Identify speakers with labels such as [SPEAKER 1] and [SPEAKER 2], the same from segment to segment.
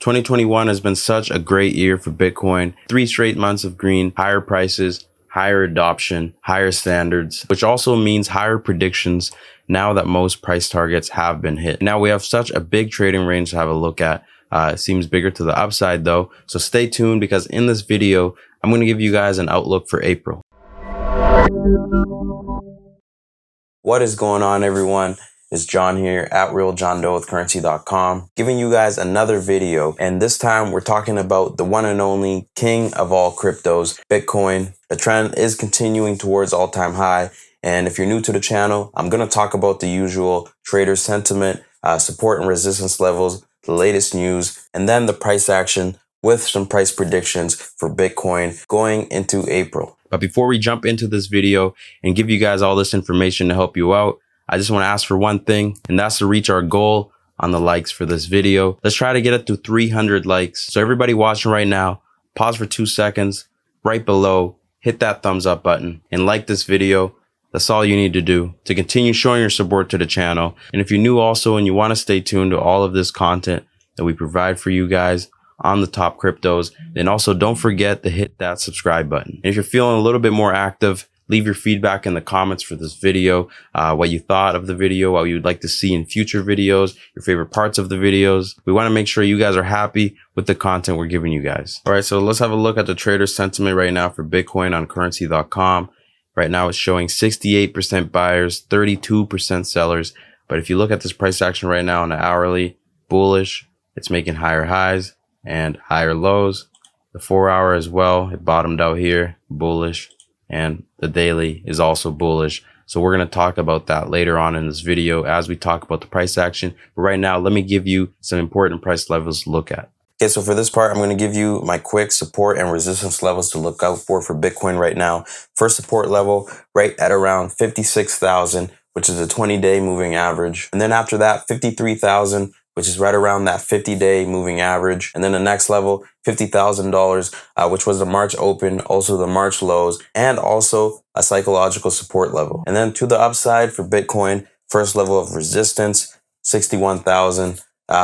[SPEAKER 1] 2021 has been such a great year for Bitcoin. 3 straight months of green, higher prices, higher adoption, higher standards, which also means higher predictions now that most price targets have been hit. Now we have such a big trading range to have a look at. It seems bigger to the upside though. So stay tuned, because in this video, I'm going to give you guys an outlook for April. What is going on, everyone? It's John here at Real John Doe with Currency.com, giving you guys another video. And this time we're talking about the one and only king of all cryptos, Bitcoin. The trend is continuing towards all-time high. And if you're new to the channel, I'm going to talk about the usual trader sentiment, support and resistance levels, the latest news, and then the price action with some price predictions for Bitcoin going into April. But before we jump into this video and give you guys all this information to help you out, I just want to ask for one thing, and that's to reach our goal on the likes for this video. Let's try to get it to 300 likes. So everybody watching right now, pause for 2 seconds, right below, hit that thumbs up button and like this video. That's all you need to do to continue showing your support to the channel. And if you're new also and you want to stay tuned to all of this content that we provide for you guys on the top cryptos, then also don't forget to hit that subscribe button. And if you're feeling a little bit more active, leave your feedback in the comments for this video, what you thought of the video, what you would like to see in future videos, your favorite parts of the videos. We want to make sure you guys are happy with the content we're giving you guys. All right, so let's have a look at the trader sentiment right now for Bitcoin on Currency.com. Right now it's showing 68% buyers, 32% sellers. But if you look at this price action right now on the hourly, bullish, it's making higher highs and higher lows. The 4-hour as well, it bottomed out here, bullish. And the daily is also bullish. So we're going to talk about that later on in this video as we talk about the price action. But right now, let me give you some important price levels to look at. Okay, so for this part, I'm going to give you my quick support and resistance levels to look out for Bitcoin right now. First support level right at around 56,000, which is a 20-day moving average. And then after that, 53,000, which is right around that 50-day moving average. And then the next level, $50,000, which was the March open, also the March lows, and also a psychological support level. And then to the upside for Bitcoin, first level of resistance, 61,000,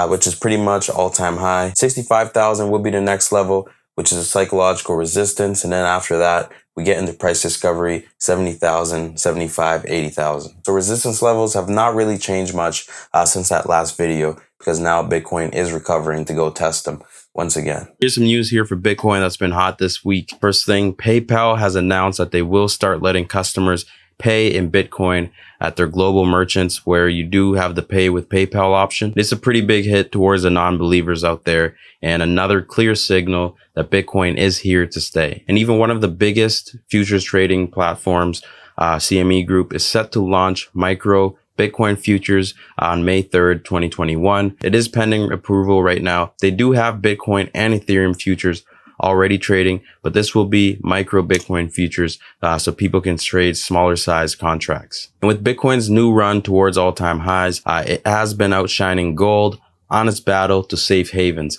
[SPEAKER 1] which is pretty much all-time high. 65,000 would be the next level, which is a psychological resistance. And then after that, we get into price discovery, 70,000, 75, 80,000. So resistance levels have not really changed much since that last video, because now Bitcoin is recovering to go test them once again. Here's some news here for Bitcoin that's been hot this week. First thing, PayPal has announced that they will start letting customers pay in Bitcoin at their global merchants, where you do have the pay with PayPal option. It's a pretty big hit towards the non-believers out there, and another clear signal that Bitcoin is here to stay. And even one of the biggest futures trading platforms, CME Group, is set to launch micro Bitcoin futures on May 3rd, 2021. It is pending approval right now. They do have Bitcoin and Ethereum futures already trading, but this will be micro Bitcoin futures, so people can trade smaller size contracts. And with Bitcoin's new run towards all-time highs, it has been outshining gold on its battle to safe havens.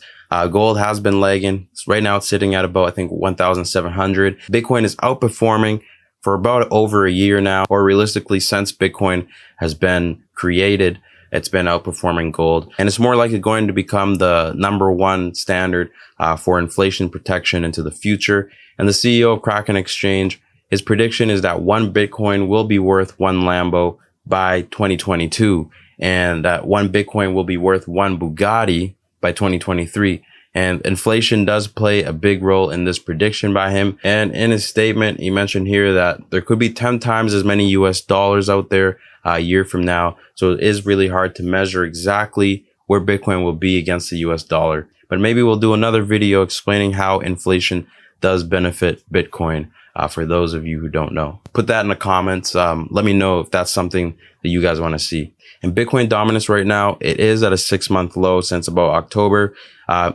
[SPEAKER 1] Gold has been lagging. Right now it's sitting at about, I think, 1,700. Bitcoin is outperforming for about over a year now, or realistically since Bitcoin has been created. It's been outperforming gold, and it's more likely going to become the #1 standard for inflation protection into the future. And the CEO of Kraken Exchange, his prediction is that 1 Bitcoin will be worth 1 Lambo by 2022, and that 1 Bitcoin will be worth 1 Bugatti by 2023. And inflation does play a big role in this prediction by him. And in his statement, he mentioned here that there could be 10 times as many US dollars out there a year from now. So it is really hard to measure exactly where Bitcoin will be against the US dollar. But maybe we'll do another video explaining how inflation does benefit Bitcoin for those of you who don't know. Put that in the comments. Let me know if that's something that you guys want to see. And Bitcoin dominance right now, it is at a 6-month low since about October.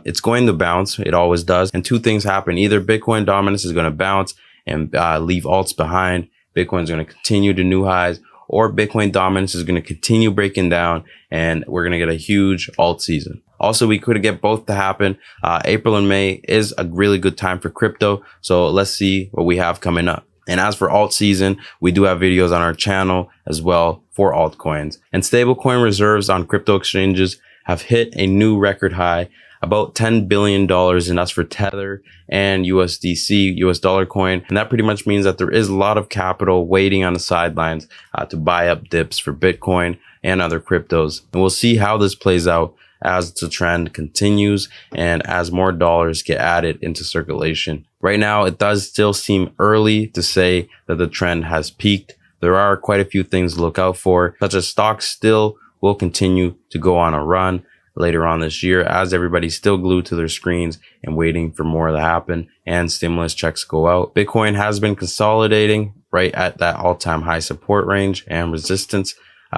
[SPEAKER 1] It's going to bounce. It always does. And 2 things happen. Either Bitcoin dominance is going to bounce and leave alts behind. Bitcoin's going to continue to new highs, or Bitcoin dominance is going to continue breaking down and we're going to get a huge alt season. Also, we could get both to happen. April and May is a really good time for crypto. So let's see what we have coming up. And as for alt season, we do have videos on our channel as well for altcoins. And stablecoin reserves on crypto exchanges have hit a new record high. about $10 billion, and that's for Tether and USDC, US dollar coin. And that pretty much means that there is a lot of capital waiting on the sidelines to buy up dips for Bitcoin and other cryptos. And we'll see how this plays out as the trend continues and as more dollars get added into circulation. Right now, it does still seem early to say that the trend has peaked. There are quite a few things to look out for, such as stocks still will continue to go on a run later on this year as everybody's still glued to their screens and waiting for more to happen and stimulus checks go out. Bitcoin has been consolidating right at that all-time high support range and resistance.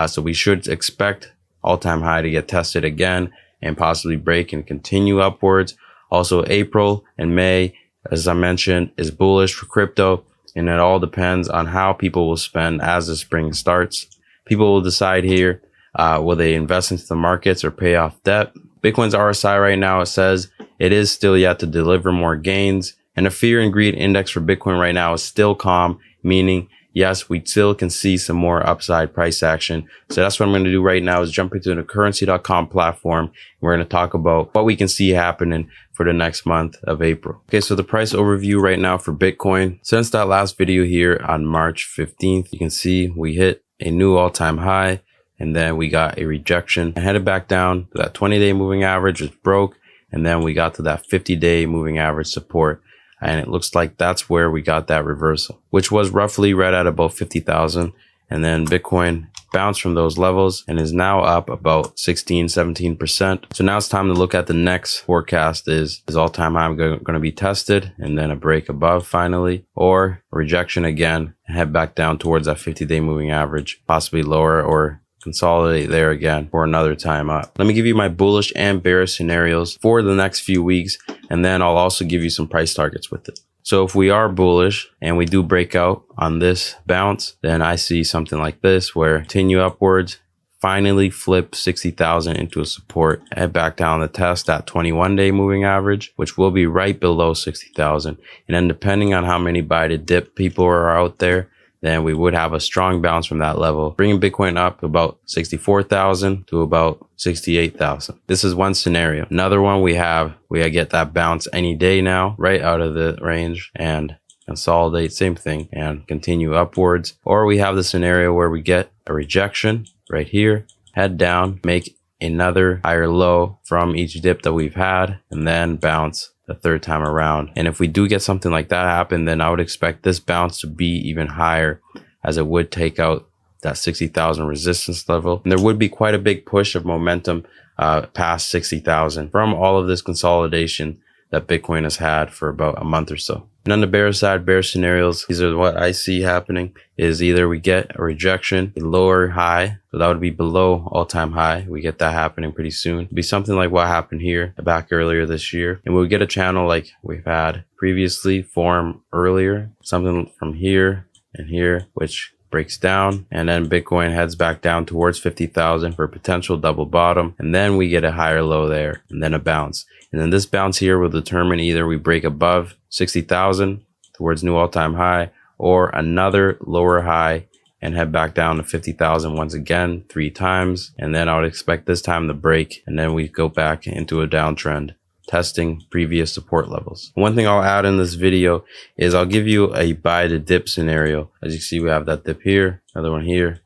[SPEAKER 1] So we should expect all-time high to get tested again and possibly break and continue upwards. Also, April and May, as I mentioned, is bullish for crypto, and it all depends on how people will spend as the spring starts. People will decide here, will they invest into the markets or pay off debt? Bitcoin's RSI right now, it says it is still yet to deliver more gains, and the fear and greed index for Bitcoin right now is still calm, meaning yes, we still can see some more upside price action. So that's what I'm going to do right now is jump into the Currency.com platform. We're going to talk about what we can see happening for the next month of April. Okay, so the price overview right now for Bitcoin. Since that last video here on March 15th, you can see we hit a new all-time high, and then we got a rejection and headed back down to that 20-day moving average, which broke, and then we got to that 50-day moving average support. And it looks like that's where we got that reversal, which was roughly right at about 50,000. And then Bitcoin bounced from those levels and is now up about 17%. So now it's time to look at the next forecast. Is all-time high going to be tested and then a break above finally, or a rejection again and head back down towards that 50-day moving average, possibly lower or consolidate there again for another time up. Let me give you my bullish and bearish scenarios for the next few weeks, and then I'll also give you some price targets with it. So if we are bullish and we do break out on this bounce, then I see something like this where continue upwards, finally flip 60,000 into a support, head back down the test at 21-day moving average, which will be right below 60,000. And then depending on how many buy to dip people are out there, then we would have a strong bounce from that level, bringing Bitcoin up to about 64,000 to about 68,000. This is one scenario. Another one we get that bounce any day now, right out of the range and consolidate, same thing, and continue upwards. Or we have the scenario where we get a rejection right here, head down, make another higher low from each dip that we've had, and then bounce the third time around. And if we do get something like that happen, then I would expect this bounce to be even higher, as it would take out that 60,000 resistance level. And there would be quite a big push of momentum past 60,000 from all of this consolidation that Bitcoin has had for about a month or so. And on the bear side, bear scenarios, these are what I see happening, is either we get a rejection, a lower high, so that would be below all-time high. We get that happening pretty soon. It'd be something like what happened here back earlier this year. And we'll get a channel like we've had previously form earlier, something from here and here, which breaks down, and then Bitcoin heads back down towards 50,000 for a potential double bottom, and then we get a higher low there and then a bounce. And then this bounce here will determine either we break above 60,000 towards new all-time high, or another lower high and head back down to 50,000 once again 3 times. And then I would expect this time to break, and then we go back into a downtrend, testing previous support levels. One thing I'll add in this video is I'll give you a buy the dip scenario. As you see, we have that dip here, another one here,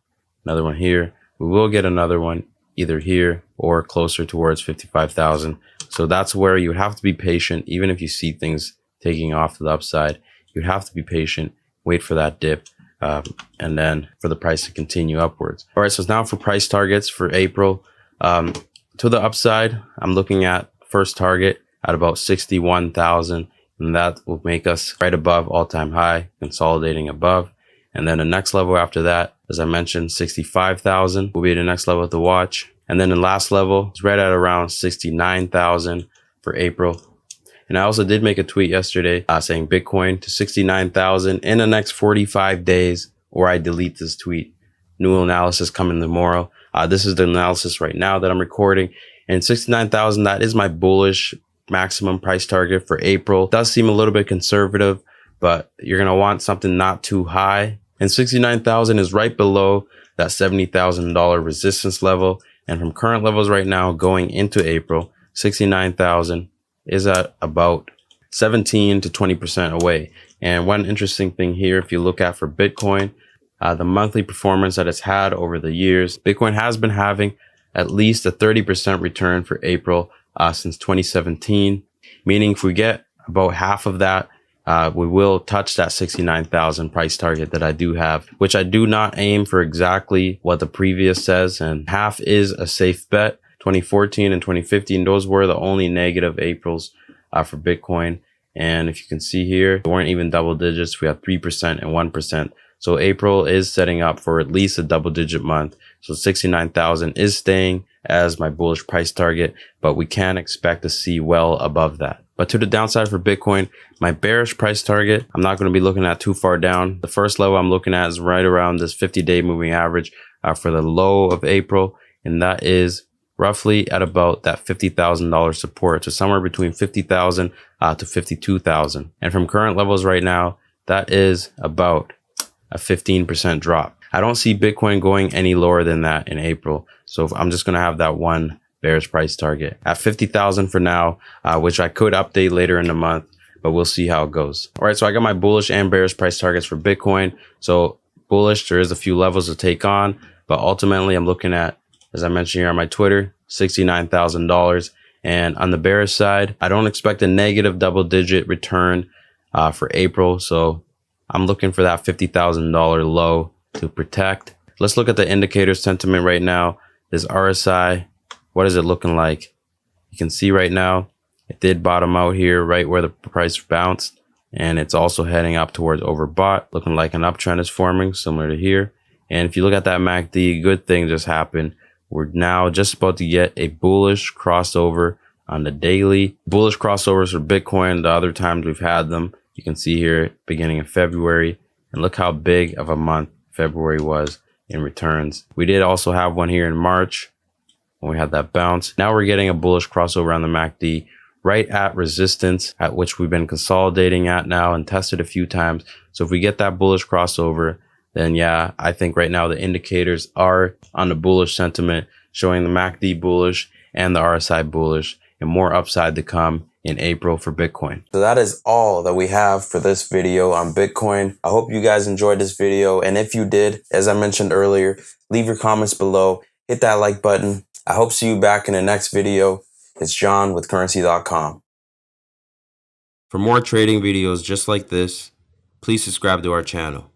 [SPEAKER 1] another one here. We will get another one either here or closer towards 55,000. So that's where you have to be patient. Even if you see things taking off to the upside, you have to be patient, wait for that dip, and then for the price to continue upwards. All right, so now for price targets for April. To the upside, I'm looking at first target at about 61,000, and that will make us right above all-time high, consolidating above. And then the next level after that, as I mentioned, 65,000 will be the next level to watch. And then the last level is right at around 69,000 for April. And I also did make a tweet yesterday saying Bitcoin to 69,000 in the next 45 days, or I delete this tweet. New analysis coming tomorrow. This is the analysis right now that I'm recording. And 69,000, that is my bullish maximum price target for April. It does seem a little bit conservative, but you're going to want something not too high. And 69,000 is right below that $70,000 resistance level. And from current levels right now going into April, 69,000 is at about 17 to 20% away. And one interesting thing here, if you look at for Bitcoin, the monthly performance that it's had over the years, Bitcoin has been having at least a 30% return for April since 2017, meaning if we get about half of that, we will touch that 69,000 price target that I do have, which I do not aim for exactly what the previous says, and half is a safe bet. 2014 and 2015, those were the only negative Aprils for Bitcoin. And if you can see here, they weren't even double digits. We have 3% and 1%. So April is setting up for at least a double digit month. So 69,000 is staying as my bullish price target, but we can expect to see well above that. But to the downside for Bitcoin, my bearish price target, I'm not going to be looking at too far down. The first level I'm looking at is right around this 50-day moving average for the low of April. And that is roughly at about that $50,000 support. So somewhere between 50,000 to 52,000. And from current levels right now, that is about a 15% drop. I don't see Bitcoin going any lower than that in April. So I'm just going to have that one bearish price target at 50,000 for now, which I could update later in the month, but we'll see how it goes. All right, so I got my bullish and bearish price targets for Bitcoin. So bullish, there is a few levels to take on, but ultimately I'm looking at, as I mentioned here on my Twitter, $69,000. And on the bearish side, I don't expect a negative double-digit return for April. So I'm looking for that $50,000 low to protect. Let's look at the indicator sentiment right now. This RSI, what is it looking like? You can see right now, it did bottom out here right where the price bounced. And it's also heading up towards overbought, looking like an uptrend is forming, similar to here. And if you look at that MACD, good thing just happened. We're now just about to get a bullish crossover on the daily. Bullish crossovers for Bitcoin, the other times we've had them, you can see here beginning of February. And look how big of a month February was in returns. We did also have one here in March when we had that bounce. Now we're getting a bullish crossover on the MACD right at resistance, at which we've been consolidating at now and tested a few times. So if we get that bullish crossover, then yeah, I think right now the indicators are on the bullish sentiment, showing the MACD bullish and the RSI bullish, and more upside to come in April for Bitcoin. So that is all that we have for this video on Bitcoin. I hope you guys enjoyed this video. And if you did, as I mentioned earlier, leave your comments below, hit that like button. I hope to see you back in the next video. It's John with Currency.com. For more trading videos just like this, please subscribe to our channel.